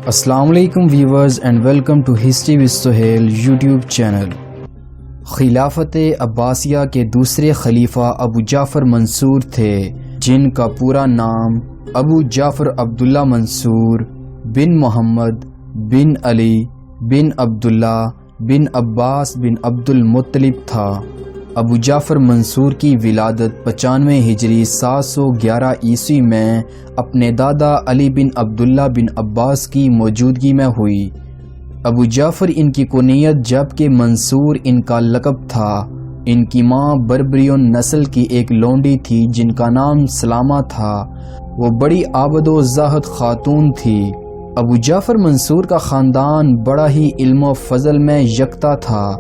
السلام علیکم viewers and welcome to history with Sohail YouTube channel. خلافت عباسیہ کے دوسرے خلیفہ ابو جعفر منصور تھے، جن کا پورا نام ابو جعفر عبداللہ منصور بن محمد بن علی بن عبداللہ بن عباس بن عبد المطلب تھا۔ ابو جعفر منصور کی ولادت 95 ہجری 711 عیسوی میں اپنے دادا علی بن عبداللہ بن عباس کی موجودگی میں ہوئی۔ ابو جعفر ان کی کنیت جبکہ منصور ان کا لقب تھا۔ ان کی ماں بربریون نسل کی ایک لونڈی تھی جن کا نام سلامہ تھا۔ وہ بڑی عابد و زاہد خاتون تھی۔ ابو جعفر منصور کا خاندان بڑا ہی علم و فضل میں یکتا تھا،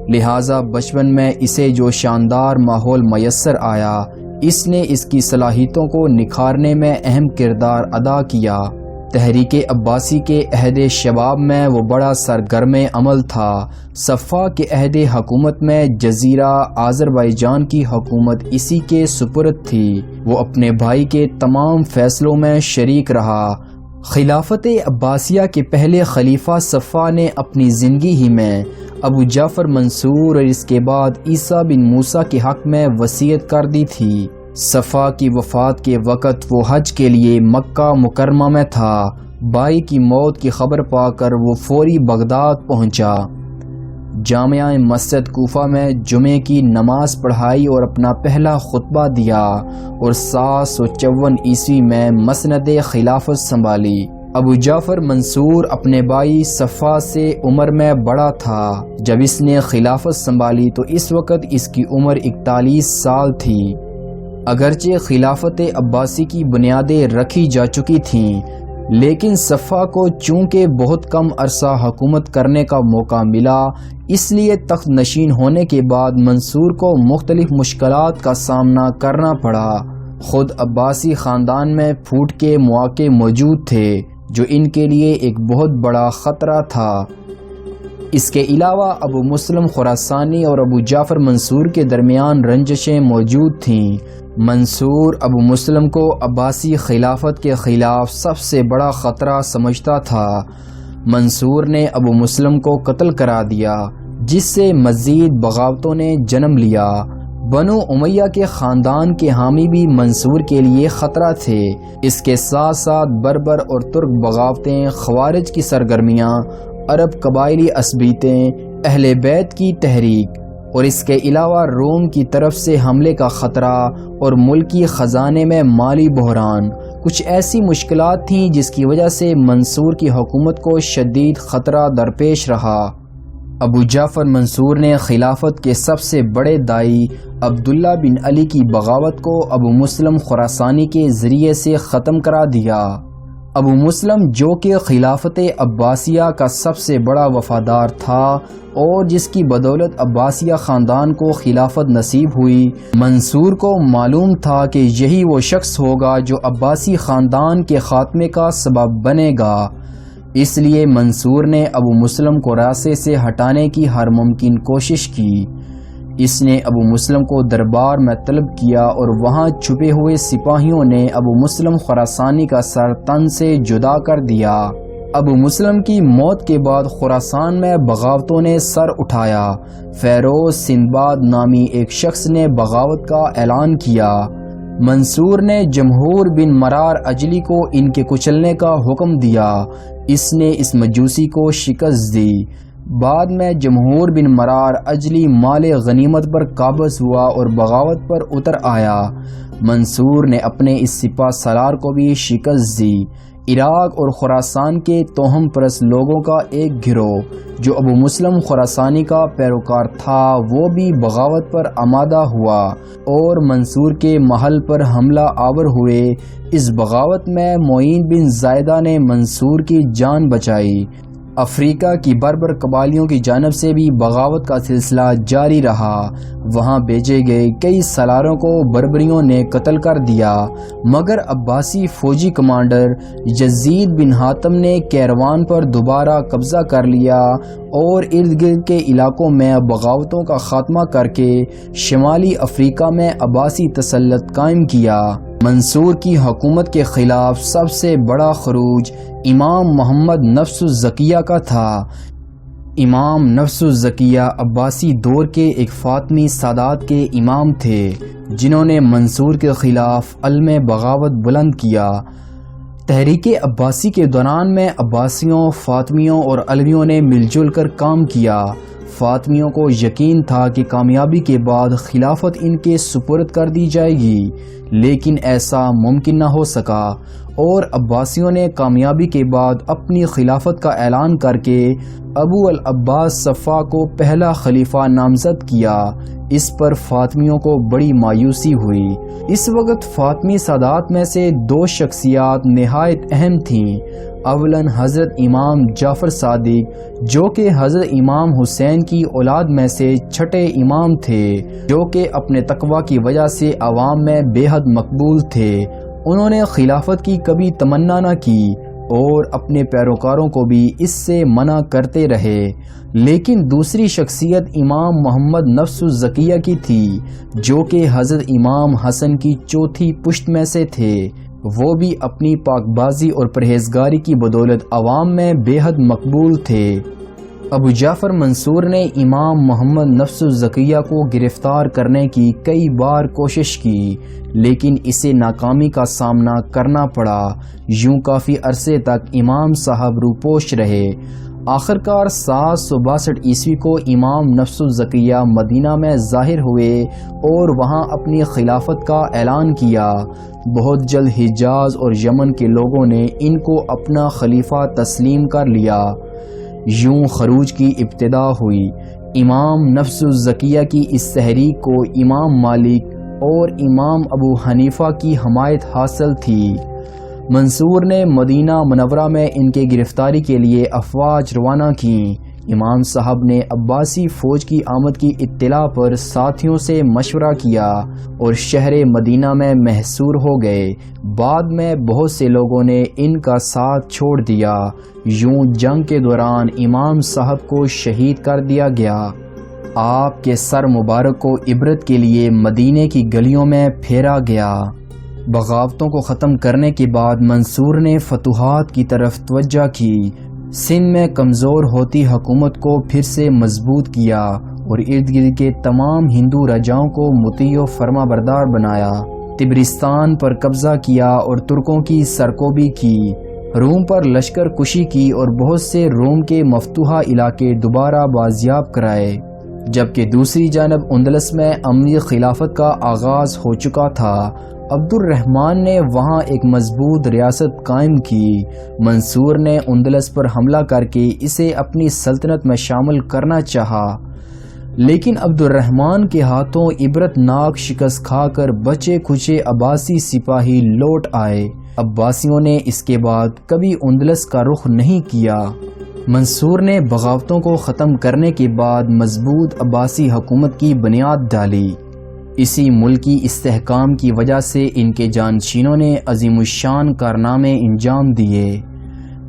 لہٰذا بچپن میں اسے جو شاندار ماحول میسر آیا، اس نے اس کی صلاحیتوں کو نکھارنے میں اہم کردار ادا کیا۔ تحریک عباسی کے عہد شباب میں وہ بڑا سرگرم عمل تھا۔ صفا کے عہد حکومت میں جزیرہ آذربائیجان کی حکومت اسی کے سپرد تھی۔ وہ اپنے بھائی کے تمام فیصلوں میں شریک رہا۔ خلافت عباسیہ کے پہلے خلیفہ صفا نے اپنی زندگی ہی میں ابو جعفر منصور اور اس کے بعد عیسیٰ بن موسیٰ کے حق میں وصیت کر دی تھی۔ صفا کی وفات کے وقت وہ حج کے لیے مکہ مکرمہ میں تھا۔ بھائی کی موت کی خبر پا کر وہ فوری بغداد پہنچا، جامعہ مسجد کوفہ میں جمعے کی نماز پڑھائی اور اپنا پہلا خطبہ دیا اور 754 عیسوی میں مسند خلافت سنبھالی۔ ابو جعفر منصور اپنے بھائی صفا سے عمر میں بڑا تھا۔ جب اس نے خلافت سنبھالی تو اس وقت اس کی عمر 41 سال تھی۔ اگرچہ خلافت عباسی کی بنیادیں رکھی جا چکی تھیں، لیکن صفا کو چونکہ بہت کم عرصہ حکومت کرنے کا موقع ملا، اس لیے تخت نشین ہونے کے بعد منصور کو مختلف مشکلات کا سامنا کرنا پڑا۔ خود عباسی خاندان میں پھوٹ کے مواقع موجود تھے جو ان کے لیے ایک بہت بڑا خطرہ تھا۔ اس کے علاوہ ابو مسلم خراسانی اور ابو جعفر منصور کے درمیان رنجشیں موجود تھیں۔ منصور ابو مسلم کو عباسی خلافت کے خلاف سب سے بڑا خطرہ سمجھتا تھا۔ منصور نے ابو مسلم کو قتل کرا دیا، جس سے مزید بغاوتوں نے جنم لیا۔ بنو امیہ کے خاندان کے حامی بھی منصور کے لیے خطرہ تھے۔ اس کے ساتھ ساتھ بربر اور ترک بغاوتیں، خوارج کی سرگرمیاں، عرب قبائلی عصبیتیں، اہل بیت کی تحریک اور اس کے علاوہ روم کی طرف سے حملے کا خطرہ اور ملکی خزانے میں مالی بحران، کچھ ایسی مشکلات تھیں جس کی وجہ سے منصور کی حکومت کو شدید خطرہ درپیش رہا۔ ابو جعفر منصور نے خلافت کے سب سے بڑے دائی عبداللہ بن علی کی بغاوت کو ابو مسلم خراسانی کے ذریعے سے ختم کرا دیا۔ ابو مسلم جو کہ خلافت عباسیہ کا سب سے بڑا وفادار تھا اور جس کی بدولت عباسیہ خاندان کو خلافت نصیب ہوئی، منصور کو معلوم تھا کہ یہی وہ شخص ہوگا جو عباسی خاندان کے خاتمے کا سبب بنے گا۔ اس لیے منصور نے ابو مسلم کو راستے سے ہٹانے کی ہر ممکن کوشش کی۔ اس نے ابو مسلم کو دربار میں طلب کیا اور وہاں چھپے ہوئے سپاہیوں نے ابو مسلم خراسانی کا سر تن سے جدا کر دیا۔ ابو مسلم کی موت کے بعد خراسان میں بغاوتوں نے سر اٹھایا۔ فیروز سندباد نامی ایک شخص نے بغاوت کا اعلان کیا۔ منصور نے جمہور بن مرار اجلی کو ان کے کچلنے کا حکم دیا۔ اس نے اس مجوسی کو شکست دی۔ بعد میں جمہور بن مرار اجلی مال غنیمت پر قابض ہوا اور بغاوت پر اتر آیا۔ منصور نے اپنے اس سپہ سالار کو بھی شکست دی۔ عراق اور خراسان کے توہم پرست لوگوں کا ایک گروہ جو ابو مسلم خراسانی کا پیروکار تھا، وہ بھی بغاوت پر آمادہ ہوا اور منصور کے محل پر حملہ آور ہوئے۔ اس بغاوت میں معین بن زائدہ نے منصور کی جان بچائی۔ افریقہ کی بربر قبائلیوں کی جانب سے بھی بغاوت کا سلسلہ جاری رہا۔ وہاں بھیجے گئے کئی سالاروں کو بربریوں نے قتل کر دیا، مگر عباسی فوجی کمانڈر یزید بن حاتم نے کیروان پر دوبارہ قبضہ کر لیا اور ارد گرد کے علاقوں میں بغاوتوں کا خاتمہ کر کے شمالی افریقہ میں عباسی تسلط قائم کیا۔ منصور کی حکومت کے خلاف سب سے بڑا خروج امام محمد نفس الزکیہ کا تھا۔ امام نفس الزکیہ عباسی دور کے ایک فاطمی سادات کے امام تھے جنہوں نے منصور کے خلاف علم بغاوت بلند کیا۔ تحریک عباسی کے دوران میں عباسیوں، فاطمیوں اور علویوں نے مل جل کر کام کیا۔ فاطمیوں کو یقین تھا کہ کامیابی کے بعد خلافت ان کے سپرد کر دی جائے گی، لیکن ایسا ممکن نہ ہو سکا، اور عباسیوں نے کامیابی کے بعد اپنی خلافت کا اعلان کر کے ابو العباس صفا کو پہلا خلیفہ نامزد کیا۔ اس پر فاطمیوں کو بڑی مایوسی ہوئی۔ اس وقت فاطمی سادات میں سے دو شخصیات نہایت اہم تھیں۔ اولاً حضرت امام جعفر صادق، جو کہ حضرت امام حسین کی اولاد میں سے چھٹے امام تھے، جو کہ اپنے تقوی کی وجہ سے عوام میں بے حد مقبول تھے۔ انہوں نے خلافت کی کبھی تمنا نہ کی اور اپنے پیروکاروں کو بھی اس سے منع کرتے رہے۔ لیکن دوسری شخصیت امام محمد نفس الزکیہ کی تھی، جو کہ حضرت امام حسن کی چوتھی پشت میں سے تھے۔ وہ بھی اپنی پاک بازی اور پرہیزگاری کی بدولت عوام میں بے حد مقبول تھے۔ ابو جعفر منصور نے امام محمد نفس الزکیہ کو گرفتار کرنے کی کئی بار کوشش کی، لیکن اسے ناکامی کا سامنا کرنا پڑا۔ یوں کافی عرصے تک امام صاحب روپوش رہے۔ آخرکار 762 عیسوی کو امام نفس الزکیہ مدینہ میں ظاہر ہوئے اور وہاں اپنی خلافت کا اعلان کیا۔ بہت جلد حجاز اور یمن کے لوگوں نے ان کو اپنا خلیفہ تسلیم کر لیا۔ یوں خروج کی ابتدا ہوئی۔ امام نفس الزکیہ کی اس تحریک کو امام مالک اور امام ابو حنیفہ کی حمایت حاصل تھی۔ منصور نے مدینہ منورہ میں ان کے گرفتاری کے لیے افواج روانہ کیں۔ امام صاحب نے عباسی فوج کی آمد کی اطلاع پر ساتھیوں سے مشورہ کیا اور شہر مدینہ میں محصور ہو گئے۔ بعد میں بہت سے لوگوں نے ان کا ساتھ چھوڑ دیا۔ یوں جنگ کے دوران امام صاحب کو شہید کر دیا گیا۔ آپ کے سر مبارک کو عبرت کے لیے مدینے کی گلیوں میں پھیرا گیا۔ بغاوتوں کو ختم کرنے کے بعد منصور نے فتوحات کی طرف توجہ کی۔ سندھ میں کمزور ہوتی حکومت کو پھر سے مضبوط کیا اور ارد گرد کے تمام ہندو راجاؤں کو مطیع و فرما بردار بنایا۔ تبرستان پر قبضہ کیا اور ترکوں کی سرکوبی کی۔ روم پر لشکر کشی کی اور بہت سے روم کے مفتوحہ علاقے دوبارہ بازیاب کرائے۔ جبکہ دوسری جانب اندلس میں عملی خلافت کا آغاز ہو چکا تھا۔ عبد الرحمن نے وہاں ایک مضبوط ریاست قائم کی۔ منصور نے اندلس پر حملہ کر کے اسے اپنی سلطنت میں شامل کرنا چاہا، لیکن عبد الرحمن کے ہاتھوں عبرت ناک شکست کھا کر بچے کھچے عباسی سپاہی لوٹ آئے۔ عباسیوں نے اس کے بعد کبھی اندلس کا رخ نہیں کیا۔ منصور نے بغاوتوں کو ختم کرنے کے بعد مضبوط عباسی حکومت کی بنیاد ڈالی۔ اسی ملکی استحکام کی وجہ سے ان کے جانشینوں نے عظیم الشان کارنامے انجام دیے۔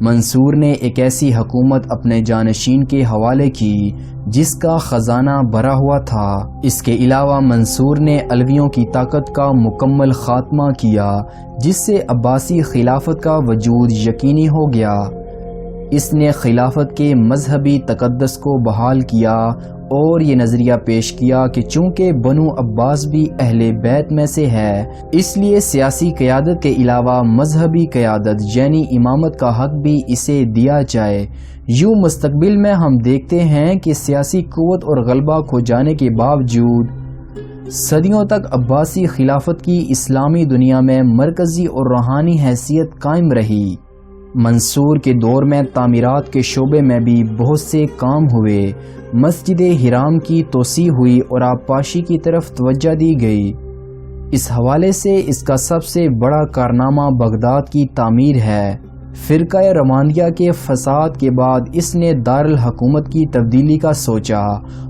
منصور نے ایک ایسی حکومت اپنے جانشین کے حوالے کی جس کا خزانہ بھرا ہوا تھا۔ اس کے علاوہ منصور نے علویوں کی طاقت کا مکمل خاتمہ کیا، جس سے عباسی خلافت کا وجود یقینی ہو گیا۔ اس نے خلافت کے مذہبی تقدس کو بحال کیا اور یہ نظریہ پیش کیا کہ چونکہ بنو عباس بھی اہل بیت میں سے ہے، اس لیے سیاسی قیادت کے علاوہ مذہبی قیادت یعنی امامت کا حق بھی اسے دیا جائے۔ یوں مستقبل میں ہم دیکھتے ہیں کہ سیاسی قوت اور غلبہ کھو جانے کے باوجود صدیوں تک عباسی خلافت کی اسلامی دنیا میں مرکزی اور روحانی حیثیت قائم رہی۔ منصور کے دور میں تعمیرات کے شعبے میں بھی بہت سے کام ہوئے۔ مسجد حرام کی توسیع ہوئی اور آبپاشی کی طرف توجہ دی گئی۔ اس حوالے سے اس کا سب سے بڑا کارنامہ بغداد کی تعمیر ہے۔ فرقہ رمادیہ کے فساد کے بعد اس نے دارالحکومت کی تبدیلی کا سوچا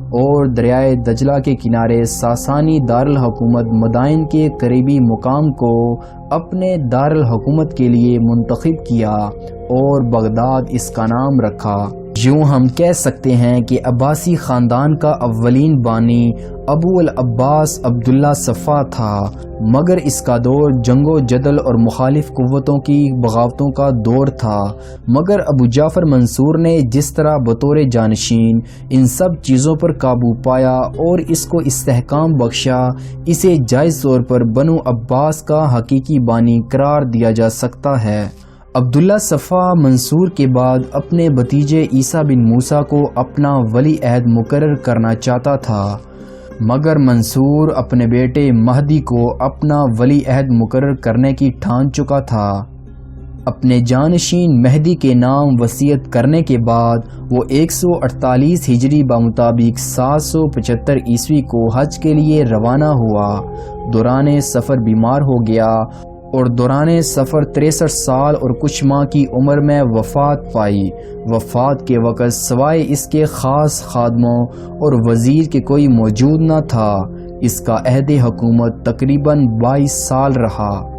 اور دریائے دجلہ کے کنارے ساسانی دارالحکومت مدائن کے قریبی مقام کو اپنے دارالحکومت کے لیے منتخب کیا اور بغداد اس کا نام رکھا۔ یوں ہم کہہ سکتے ہیں کہ عباسی خاندان کا اولین بانی ابو العباس عبداللہ صفا تھا، مگر اس کا دور جنگ و جدل اور مخالف قوتوں کی بغاوتوں کا دور تھا۔ مگر ابو جعفر منصور نے جس طرح بطور جانشین ان سب چیزوں پر قابو پایا اور اس کو استحکام بخشا، اسے جائز طور پر بنو عباس کا حقیقی بانی قرار دیا جا سکتا ہے۔ عبداللہ صفا منصور کے بعد اپنے بھتیجے عیسیٰ بن موسیٰ کو اپنا ولی عہد مقرر کرنا چاہتا تھا، مگر منصور اپنے بیٹے مہدی کو اپنا ولی عہد مقرر کرنے کی ٹھان چکا تھا۔ اپنے جانشین مہدی کے نام وصیت کرنے کے بعد وہ 148 ہجری بمطابق 775 عیسوی کو حج کے لیے روانہ ہوا۔ دوران سفر بیمار ہو گیا اور دوران سفر 63 سال اور کچھ ماہ کی عمر میں وفات پائی۔ وفات کے وقت سوائے اس کے خاص خادموں اور وزیر کے کوئی موجود نہ تھا۔ اس کا عہد حکومت تقریباً 22 سال رہا۔